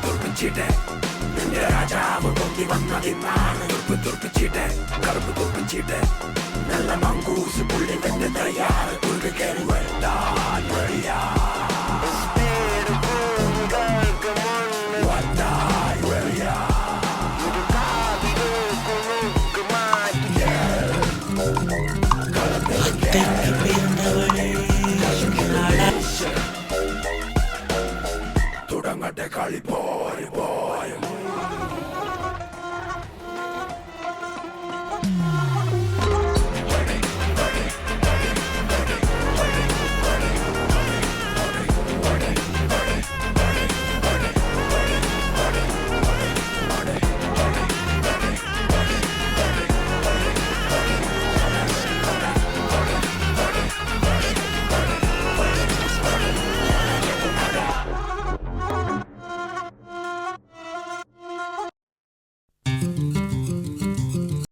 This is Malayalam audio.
തുറപ്പിച്ചിട്ട് നിന്റെ രാജാവ് പൊന്തി വന്നതിന്നാണ് തുറപ്പിച്ചിട്ട് കറുപ്പ് തുറപ്പിച്ചിട്ട് നല്ല മങ്കൂസ് പുള്ളി തന്നെ തയ്യാറ് തുറക്ക് കയറി വരട്ടാൻ വഴിയാ തുടങ്ങട്ടെ കളിപ്പോ